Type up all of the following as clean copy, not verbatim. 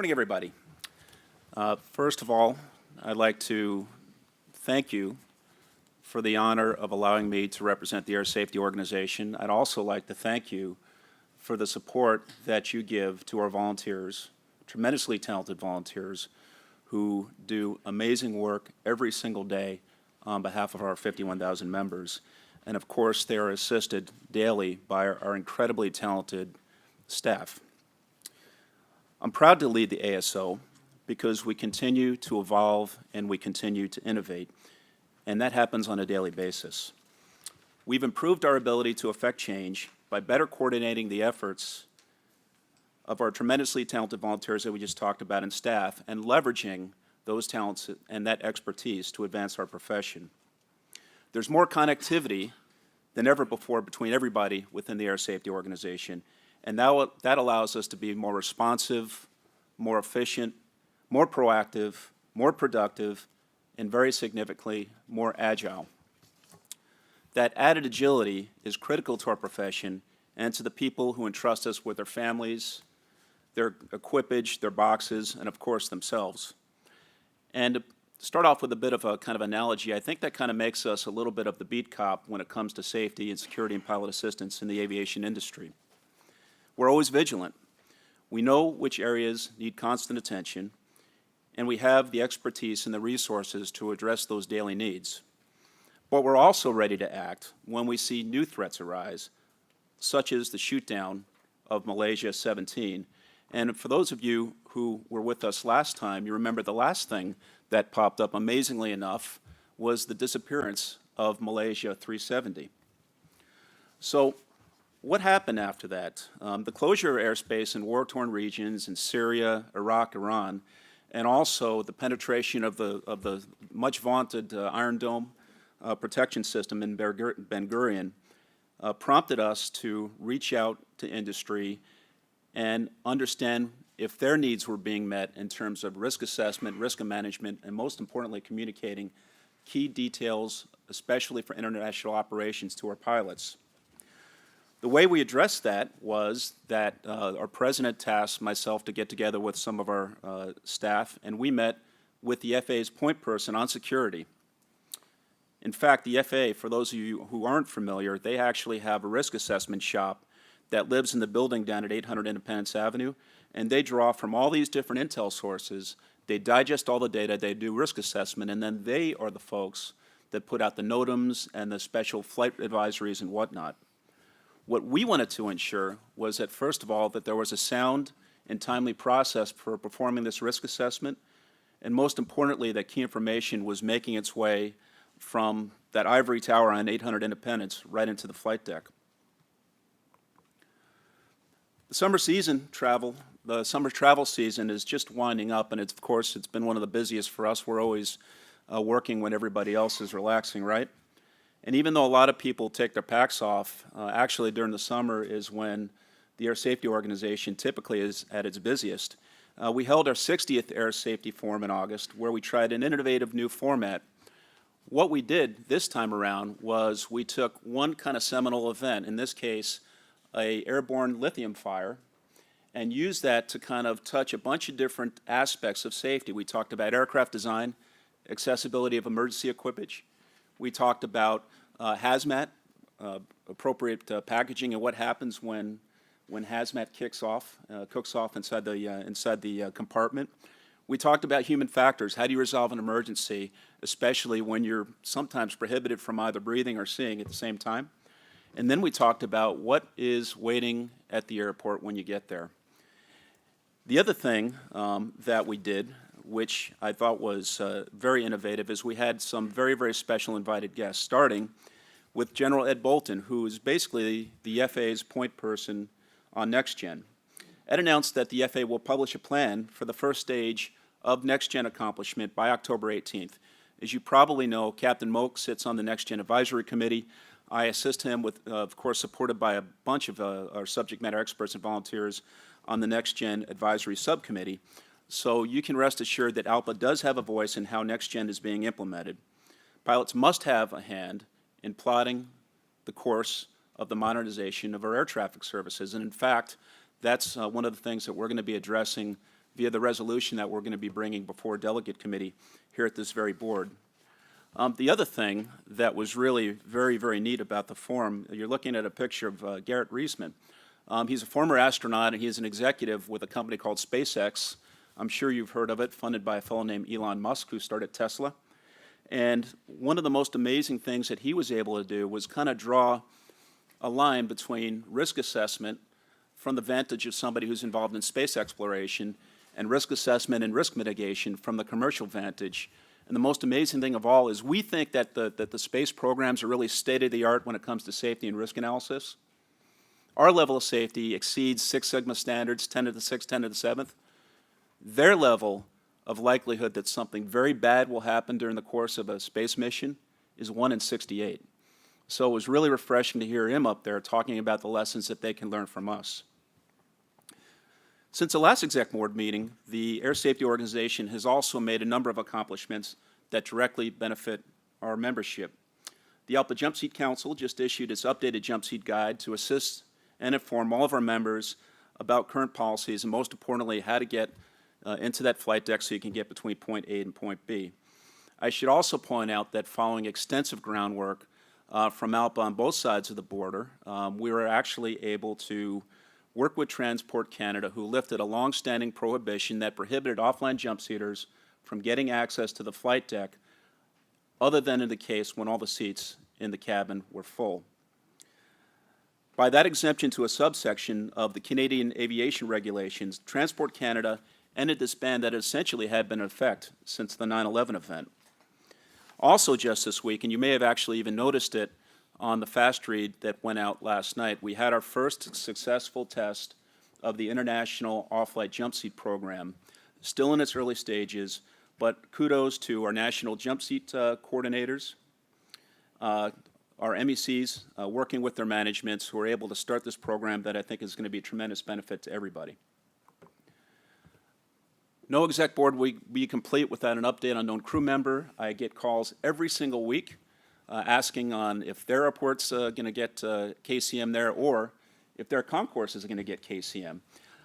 Morning, everybody. First of all, I'd like to thank you for the honor of allowing me to represent the Air Safety Organization. I'd also like to thank you for the support that you give to our volunteers, tremendously talented volunteers who do amazing work every single day on behalf of our 51,000 members. And of course, they are assisted daily by our incredibly talented staff. I'm proud to lead the ASO because we continue to evolve and we continue to innovate, and that happens on a daily basis. We've improved our ability to affect change by better coordinating the efforts of our tremendously talented volunteers that we just talked about and staff, and leveraging those talents and that expertise to advance our profession. There's more connectivity than ever before between everybody within the Air Safety Organization, and that allows us to be more responsive, more efficient, more proactive, more productive, and very significantly, more agile. That added agility is critical to our profession and to the people who entrust us with their families, their equipage, their boxes, and of course themselves. And to start off with a bit of a kind of analogy, I think that kind of makes us a little bit of the beat cop when it comes to safety and security and pilot assistance in the aviation industry. We're always vigilant. We know which areas need constant attention, and we have the expertise and the resources to address those daily needs. But we're also ready to act when we see new threats arise, such as the shoot-down of Malaysia 17. And for those of you who were with us last time, you remember the last thing that popped up, amazingly enough, was the disappearance of Malaysia 370. So what happened after that? The closure of airspace in war-torn regions in Syria, Iraq, Iran, and also the penetration of the much-vaunted Iron Dome protection system in Ben Gurion prompted us to reach out to industry and understand if their needs were being met in terms of risk assessment, risk management, and most importantly, communicating key details, especially for international operations, to our pilots. The way we addressed that was that our president tasked myself to get together with some of our staff, and we met with the FAA's point person on security. In fact, the FAA, for those of you who aren't familiar, they actually have a risk assessment shop that lives in the building down at 800 Independence Avenue, and they draw from all these different intel sources. They digest all the data, they do risk assessment, and then they are the folks that put out the NOTAMs and the special flight advisories and whatnot. What we wanted to ensure was that, first of all, that there was a sound and timely process for performing this risk assessment, and most importantly, that key information was making its way from that ivory tower on 800 Independence right into the flight deck. The summer travel season is just winding up, and of course, it's been one of the busiest for us. We're always working when everybody else is relaxing, right? And even though a lot of people take their packs off, actually during the summer is when the Air Safety Organization typically is at its busiest. We held our 60th Air Safety Forum in August, where we tried an innovative new format. What we did this time around was we took one kind of seminal event, in this case, an airborne lithium fire, and used that to kind of touch a bunch of different aspects of safety. We talked about aircraft design, accessibility of emergency equipage. We talked about hazmat, appropriate packaging, and what happens when hazmat cooks off inside the compartment. We talked about human factors. How do you resolve an emergency, especially when you're sometimes prohibited from either breathing or seeing at the same time? And then we talked about what is waiting at the airport when you get there. The other thing that we did, which I thought was very innovative, is we had some very, very special invited guests, starting with General Ed Bolton, who is basically the FAA's point person on NextGen. Ed announced that the FAA will publish a plan for the first stage of NextGen accomplishment by October 18th. As you probably know, Captain Moak sits on the NextGen Advisory Committee. I assist him with, of course, supported by a bunch of our subject matter experts and volunteers on the NextGen Advisory Subcommittee. So you can rest assured that ALPA does have a voice in how NextGen is being implemented. Pilots must have a hand in plotting the course of the modernization of our air traffic services. And in fact, that's one of the things that we're going to be addressing via the resolution that we're going to be bringing before Delegate Committee here at this very board. The other thing that was really very, very neat about the forum, you're looking at a picture of Garrett Reisman. He's a former astronaut, and he's an executive with a company called SpaceX. I'm sure you've heard of it, funded by a fellow named Elon Musk, who started Tesla. And one of the most amazing things that he was able to do was kind of draw a line between risk assessment from the vantage of somebody who's involved in space exploration and risk assessment and risk mitigation from the commercial vantage. And the most amazing thing of all is we think that the space programs are really state-of-the-art when it comes to safety and risk analysis. Our level of safety exceeds Six Sigma standards, 10 to the 6th, 10 to the 7th. Their level of likelihood that something very bad will happen during the course of a space mission is 1 in 68. So it was really refreshing to hear him up there talking about the lessons that they can learn from us. Since the last exec board meeting, the Air Safety Organization has also made a number of accomplishments that directly benefit our membership. The ALPA Jump Seat Council just issued its updated jump seat guide to assist and inform all of our members about current policies and, most importantly, how to get into that flight deck so you can get between point A and point B. I should also point out that following extensive groundwork from ALPA on both sides of the border, we were actually able to work with Transport Canada, who lifted a long-standing prohibition that prohibited offline jump seaters from getting access to the flight deck, other than in the case when all the seats in the cabin were full. By that exemption to a subsection of the Canadian aviation regulations, Transport Canada ended this ban that essentially had been in effect since the 9/11 event. Also just this week, and you may have actually even noticed it on the fast read that went out last night, we had our first successful test of the International Off-Flight Jump Seat Program, still in its early stages, but kudos to our national jump seat coordinators, our MECs working with their managements who are able to start this program that I think is going to be a tremendous benefit to everybody. No exec board will be complete without an update on known crew member. I get calls every single week asking on if their airport's going to get KCM there or if their concourse is going to get KCM.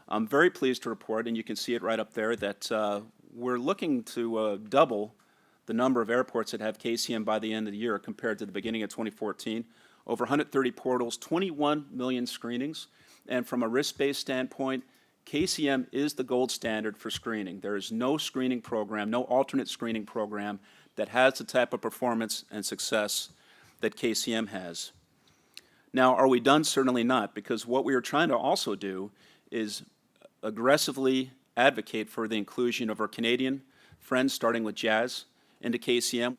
I'm very pleased to report, and you can see it right up there, that we're looking to double the number of airports that have KCM by the end of the year compared to the beginning of 2014. Over 130 portals, 21 million screenings, and from a risk-based standpoint, KCM is the gold standard for screening. There is no screening program, no alternate screening program that has the type of performance and success that KCM has. Now, are we done? Certainly not, because what we are trying to also do is aggressively advocate for the inclusion of our Canadian friends, starting with Jazz, into KCM.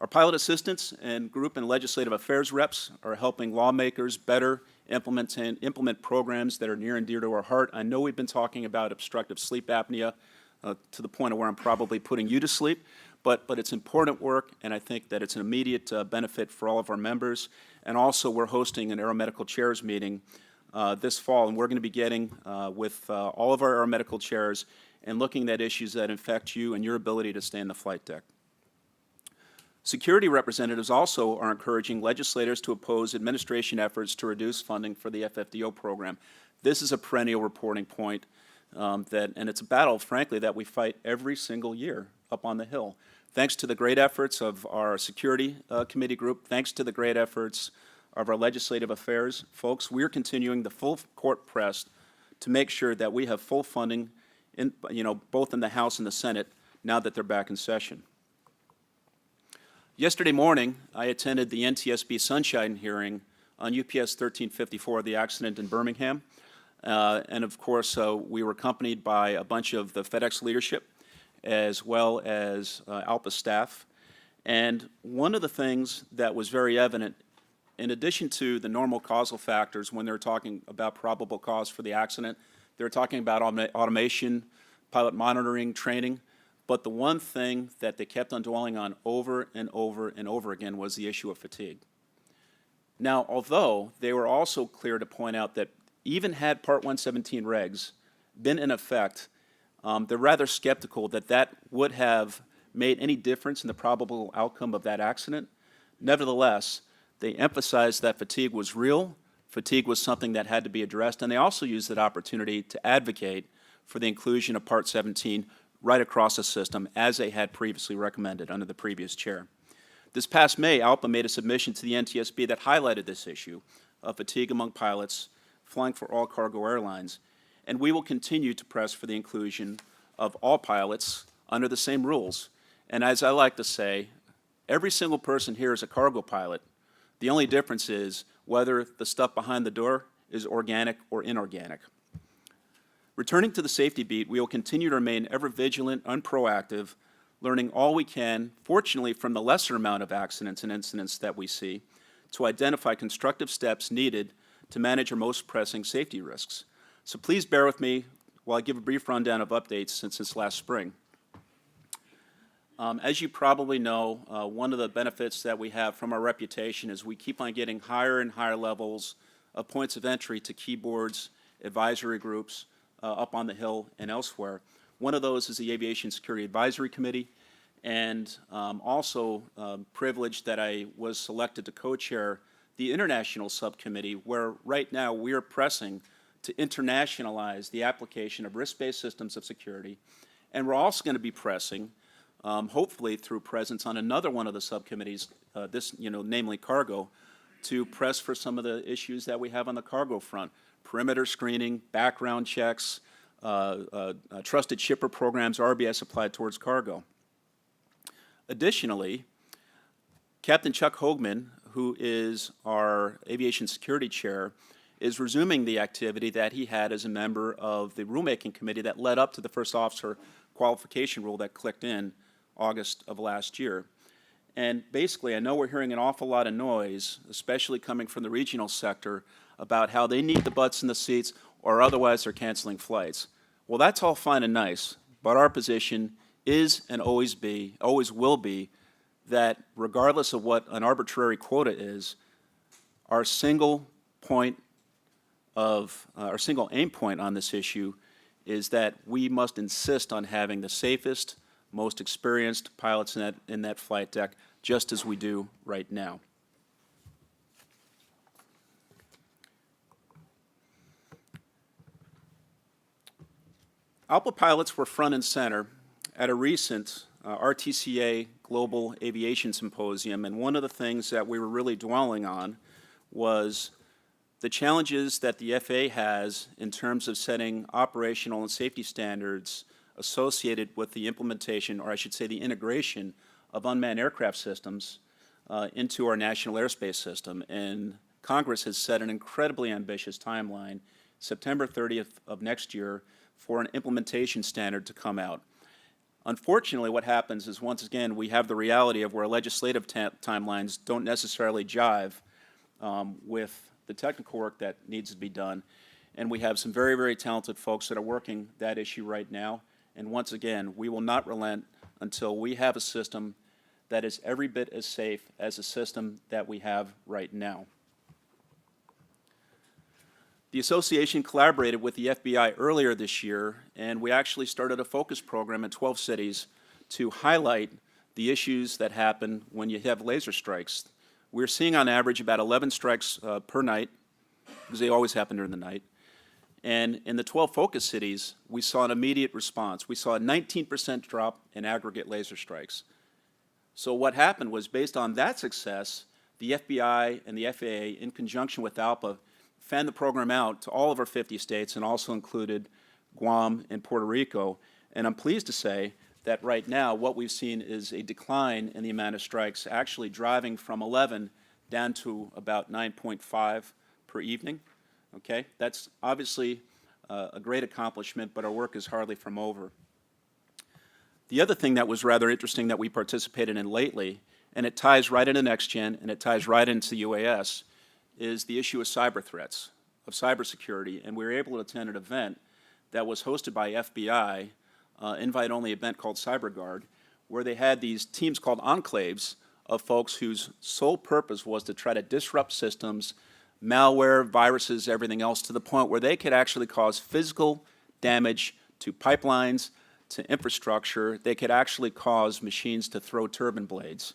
Our pilot assistants and group and legislative affairs reps are helping lawmakers better implement programs that are near and dear to our heart. I know we've been talking about obstructive sleep apnea to the point of where I'm probably putting you to sleep, but it's important work, and I think that it's an immediate benefit for all of our members. And also, we're hosting an aeromedical chairs meeting this fall, and we're going to be getting with all of our aeromedical chairs and looking at issues that affect you and your ability to stay in the flight deck. Security representatives also are encouraging legislators to oppose administration efforts to reduce funding for the FFDO program. This is a perennial reporting point, and it's a battle, frankly, that we fight every single year up on the Hill. Thanks to the great efforts of our Security Committee group, thanks to the great efforts of our Legislative Affairs folks, we're continuing the full court press to make sure that we have full funding, both in the House and the Senate, now that they're back in session. Yesterday morning, I attended the NTSB Sunshine hearing on UPS 1354, the accident in Birmingham. And of course, we were accompanied by a bunch of the FedEx leadership, as well as ALPA staff. And one of the things that was very evident, in addition to the normal causal factors when they're talking about probable cause for the accident, they're talking about automation, pilot monitoring, training. But the one thing that they kept on dwelling on over and over and over again was the issue of fatigue. Now, although they were also clear to point out that even had Part 117 regs been in effect, they're rather skeptical that that would have made any difference in the probable outcome of that accident. Nevertheless, they emphasized that fatigue was real, fatigue was something that had to be addressed, and they also used that opportunity to advocate for the inclusion of Part 17 right across the system, as they had previously recommended under the previous chair. This past May, ALPA made a submission to the NTSB that highlighted this issue of fatigue among pilots flying for all cargo airlines, and we will continue to press for the inclusion of all pilots under the same rules. And as I like to say, every single person here is a cargo pilot. The only difference is whether the stuff behind the door is organic or inorganic. Returning to the safety beat, we will continue to remain ever vigilant and proactive, learning all we can, fortunately from the lesser amount of accidents and incidents that we see, to identify constructive steps needed to manage our most pressing safety risks. So please bear with me while I give a brief rundown of updates since this last spring. As you probably know, one of the benefits that we have from our reputation is we keep on getting higher and higher levels of points of entry to key boards, advisory groups, up on the Hill and elsewhere. One of those is the Aviation Security Advisory Committee, and also privileged that I was selected to co-chair the International Subcommittee, where right now we are pressing to internationalize the application of risk-based systems of security. And we're also going to be pressing, hopefully through presence on another one of the subcommittees, namely cargo, to press for some of the issues that we have on the cargo front: perimeter screening, background checks, trusted shipper programs, RBS applied towards cargo. Additionally, Captain Chuck Hoagman, who is our aviation security chair, is resuming the activity that he had as a member of the rulemaking committee that led up to the first officer qualification rule that clicked in August of last year. And basically, I know we're hearing an awful lot of noise, especially coming from the regional sector, about how they need the butts in the seats or otherwise they're canceling flights. Well, that's all fine and nice, but our position is and always will be, that regardless of what an arbitrary quota is, our single aim point on this issue is that we must insist on having the safest, most experienced pilots in that flight deck, just as we do right now. ALPA pilots were front and center at a recent RTCA Global Aviation Symposium, and one of the things that we were really dwelling on was the challenges that the FAA has in terms of setting operational and safety standards associated with the implementation, or I should say the integration, of unmanned aircraft systems into our national airspace system. And Congress has set an incredibly ambitious timeline, September 30th of next year, for an implementation standard to come out. Unfortunately, what happens is, once again, we have the reality of where legislative timelines don't necessarily jive with the technical work that needs to be done. And we have some very, very talented folks that are working that issue right now. And once again, we will not relent until we have a system that is every bit as safe as the system that we have right now. The association collaborated with the FBI earlier this year, and we actually started a focus program in 12 cities to highlight the issues that happen when you have laser strikes. We're seeing on average about 11 strikes per night, because they always happen during the night. And in the 12 focus cities, we saw an immediate response. We saw a 19% drop in aggregate laser strikes. So what happened was, based on that success, the FBI and the FAA, in conjunction with ALPA, fanned the program out to all of our 50 states and also included Guam and Puerto Rico. And I'm pleased to say that right now what we've seen is a decline in the amount of strikes, actually driving from 11 down to about 9.5 per evening. Okay, that's obviously a great accomplishment, but our work is hardly from over. The other thing that was rather interesting that we participated in lately, and it ties right into NextGen and it ties right into UAS, is the issue of cyber threats, of cybersecurity. And we were able to attend an event that was hosted by FBI, invite-only event called CyberGuard, where they had these teams called enclaves of folks whose sole purpose was to try to disrupt systems, malware, viruses, everything else, to the point where they could actually cause physical damage to pipelines, to infrastructure. They could actually cause machines to throw turbine blades.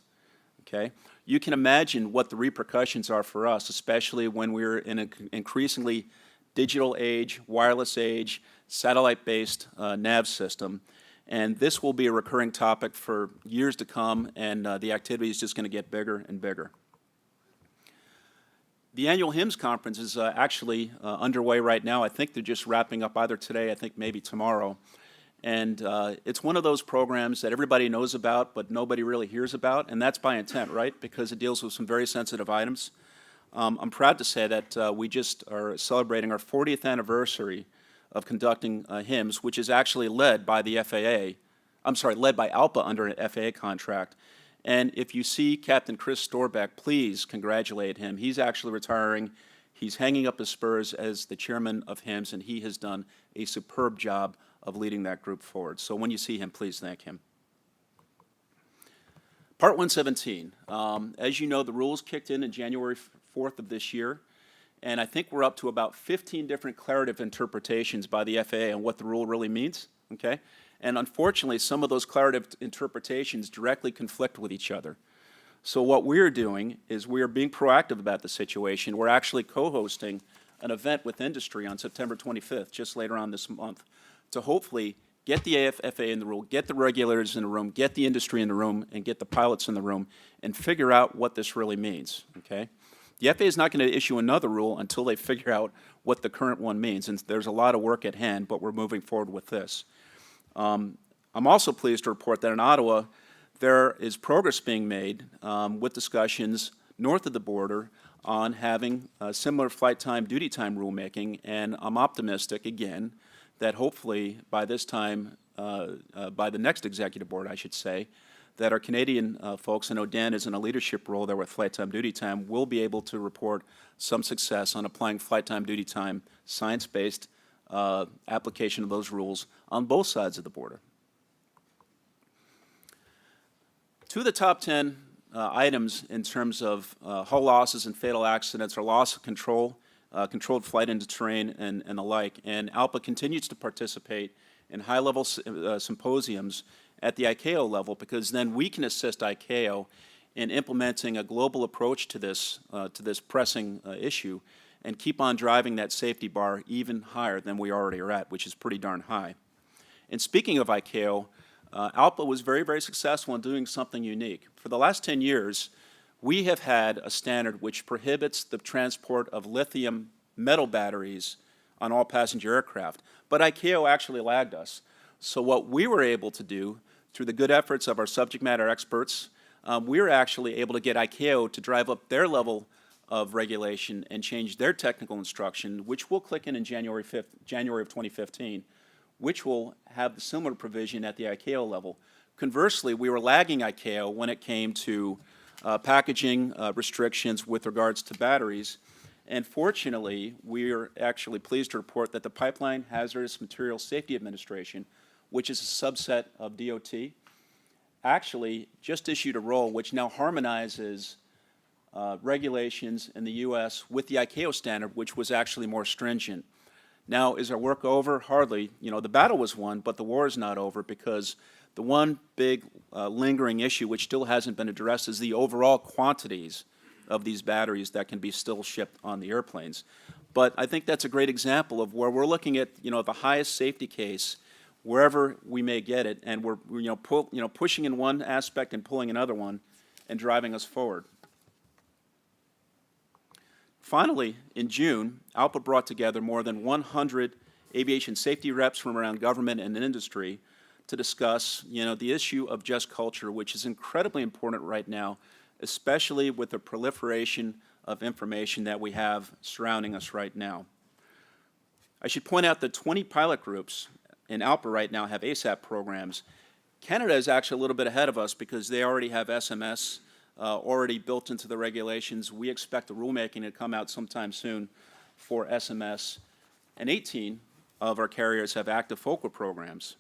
Okay? You can imagine what the repercussions are for us, especially when we're in an increasingly digital age, wireless age, satellite-based nav system. And this will be a recurring topic for years to come, and the activity is just going to get bigger and bigger. The annual HIMSS conference is actually underway right now. I think they're just wrapping up either today, I think maybe tomorrow. And it's one of those programs that everybody knows about, but nobody really hears about, and that's by intent, right? Because it deals with some very sensitive items. I'm proud to say that we just are celebrating our 40th anniversary of conducting HIMSS, which is actually led by the FAA. I'm sorry, led by ALPA under an FAA contract. And if you see Captain Chris Storbeck, please congratulate him. He's actually retiring. He's hanging up his spurs as the chairman of HIMSS, and he has done a superb job of leading that group forward. So when you see him, please thank him. Part 117. As you know, the rules kicked in January 4th of this year. And I think we're up to about 15 different declarative interpretations by the FAA on what the rule really means, okay? And unfortunately, some of those declarative interpretations directly conflict with each other. So what we're doing is we are being proactive about the situation. We're actually co-hosting an event with industry on September 25th, just later on this month, to hopefully get the FAA in the room, get the regulators in the room, get the industry in the room, and get the pilots in the room, and figure out what this really means, okay? The FAA is not going to issue another rule until they figure out what the current one means, and there's a lot of work at hand, but we're moving forward with this. I'm also pleased to report that in Ottawa, there is progress being made with discussions north of the border on having similar flight time, duty time rulemaking, and I'm optimistic, again, that hopefully by this time, by the next executive board, I should say, that our Canadian folks, I know Dan is in a leadership role there with flight time, duty time, will be able to report some success on applying flight time, duty time, science-based application of those rules on both sides of the border. Two of the top 10 items in terms of hull losses and fatal accidents are loss of control, controlled flight into terrain, and the like. And ALPA continues to participate in high-level symposiums at the ICAO level, because then we can assist ICAO in implementing a global approach to this pressing issue and keep on driving that safety bar even higher than we already are at, which is pretty darn high. And speaking of ICAO, ALPA was very, very successful in doing something unique. For the last 10 years, we have had a standard which prohibits the transport of lithium metal batteries on all passenger aircraft, but ICAO actually lagged us. So what we were able to do, through the good efforts of our subject matter experts, we were actually able to get ICAO to drive up their level of regulation and change their technical instruction, which will click in January of 2015, which will have the similar provision at the ICAO level. Conversely, we were lagging ICAO when it came to packaging restrictions with regards to batteries. And fortunately, we are actually pleased to report that the Pipeline Hazardous Materials Safety Administration, which is a subset of DOT, actually just issued a rule which now harmonizes regulations in the U.S. with the ICAO standard, which was actually more stringent. Now, is our work over? Hardly. You know, the battle was won, but the war is not over, because the one big lingering issue which still hasn't been addressed is the overall quantities of these batteries that can be still shipped on the airplanes. But I think that's a great example of where we're looking at, you know, the highest safety case wherever we may get it, and we're pushing in one aspect and pulling another one and driving us forward. Finally, in June, ALPA brought together more than 100 aviation safety reps from around government and industry to discuss, the issue of just culture, which is incredibly important right now, especially with the proliferation of information that we have surrounding us right now. I should point out that 20 pilot groups in ALPA right now have ASAP programs. Canada is actually a little bit ahead of us because they already have SMS already built into the regulations. We expect the rulemaking to come out sometime soon for SMS, and 18 of our carriers have active FOCA programs.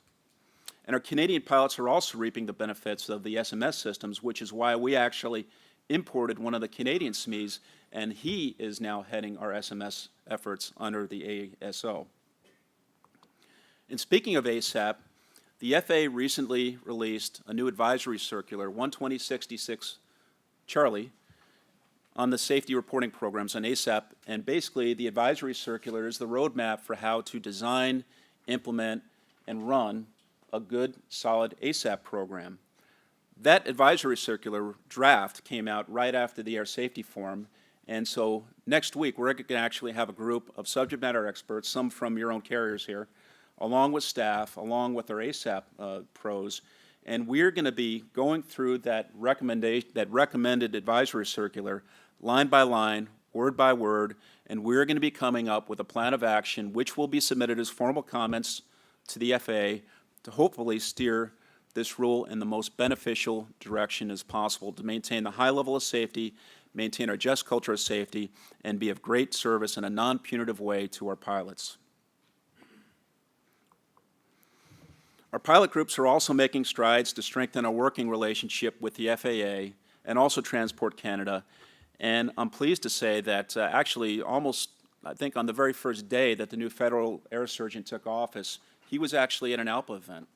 And our Canadian pilots are also reaping the benefits of the SMS systems, which is why we actually imported one of the Canadian SMEs, and he is now heading our SMS efforts under the ASO. And speaking of ASAP, the FAA recently released a new advisory circular, 12066 Charlie, on the safety reporting programs on ASAP, and basically the advisory circular is the roadmap for how to design, implement, and run a good, solid ASAP program. That advisory circular draft came out right after the Air Safety Forum, and so next week we're going to actually have a group of subject matter experts, some from your own carriers here, along with staff, along with our ASAP pros, and we're going to be going through that recommended advisory circular line by line, word by word, and we're going to be coming up with a plan of action which will be submitted as formal comments to the FAA to hopefully steer this rule in the most beneficial direction as possible to maintain the high level of safety, maintain our just culture of safety, and be of great service in a non-punitive way to our pilots. Our pilot groups are also making strides to strengthen our working relationship with the FAA and also Transport Canada. And I'm pleased to say that actually almost, I think on the very first day that the new federal air surgeon took office, he was actually at an ALPA event.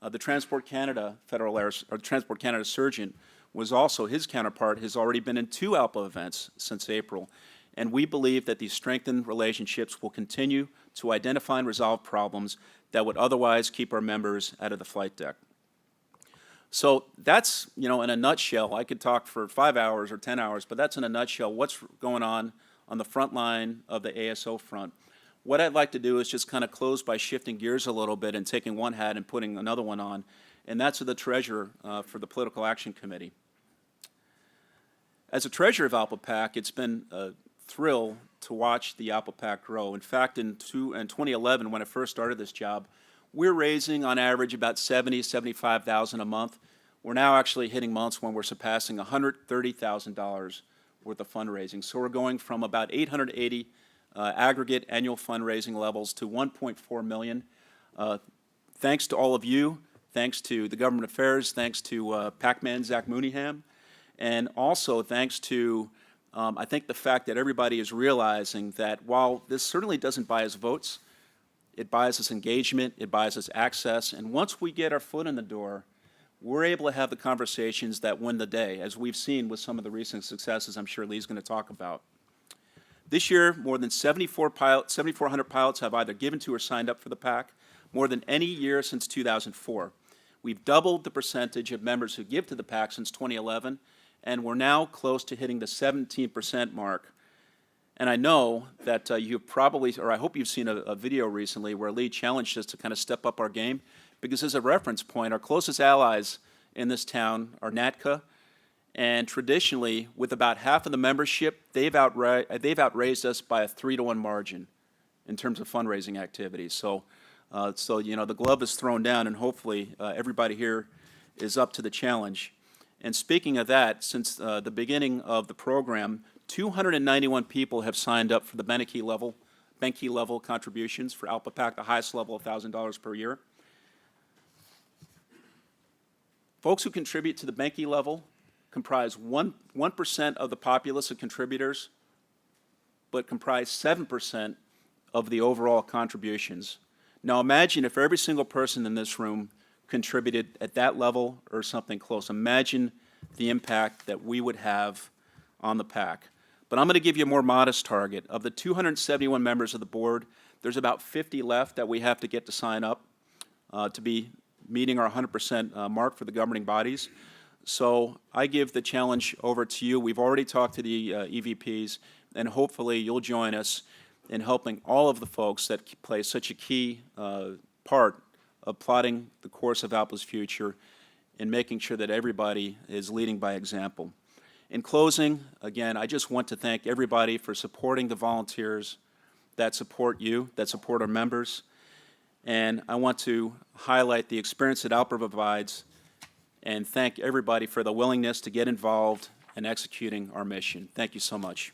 The Transport Canada Transport Canada surgeon was also, his counterpart has already been in 2 ALPA events since April. And we believe that these strengthened relationships will continue to identify and resolve problems that would otherwise keep our members out of the flight deck. So that's, in a nutshell, I could talk for 5 hours or 10 hours, but that's in a nutshell what's going on the front line of the ASO front. What I'd like to do is just kind of close by shifting gears a little bit and taking one hat and putting another one on, and that's the treasurer for the Political Action Committee. As a treasurer of ALPA PAC, it's been a thrill to watch the ALPA PAC grow. In fact, in 2011, when I first started this job, we're raising on average about $75,000 a month. We're now actually hitting months when we're surpassing $130,000 worth of fundraising. So we're going from about 880 aggregate annual fundraising levels to 1.4 million. Thanks to all of you, thanks to the government affairs, thanks to PAC-Man Zach Mooneyham, and also thanks to I think the fact that everybody is realizing that while this certainly doesn't buy us votes, it buys us engagement, it buys us access, and once we get our foot in the door, we're able to have the conversations that win the day, as we've seen with some of the recent successes I'm sure Lee's going to talk about. This year, more than 7,400 pilots have either given to or signed up for the PAC, more than any year since 2004. We've doubled the percentage of members who give to the PAC since 2011, and we're now close to hitting the 17% mark. And I know that you've probably, or I hope you've seen a video recently where Lee challenged us to kind of step up our game, because as a reference point, our closest allies in this town are NATCA, and traditionally, with about half of the membership, they've outraised us by a 3-to-1 margin in terms of fundraising activities. So the glove is thrown down, and hopefully everybody here is up to the challenge. And speaking of that, since the beginning of the program, 291 people have signed up for the Benke level contributions for ALPA PAC, the highest level of $1,000 per year. Folks who contribute to the Benke level comprise 1% of the populace of contributors, but comprise 7% of the overall contributions. Now imagine if every single person in this room contributed at that level or something close. Imagine the impact that we would have on the PAC. But I'm going to give you a more modest target. Of the 271 members of the board, there's about 50 left that we have to get to sign up to be meeting our 100% mark for the governing bodies. So I give the challenge over to you. We've already talked to the EVPs, and hopefully you'll join us in helping all of the folks that play such a key part of plotting the course of ALPA's future and making sure that everybody is leading by example. In closing, again, I just want to thank everybody for supporting the volunteers that support you, that support our members, and I want to highlight the experience that ALPA provides and thank everybody for the willingness to get involved in executing our mission. Thank you so much.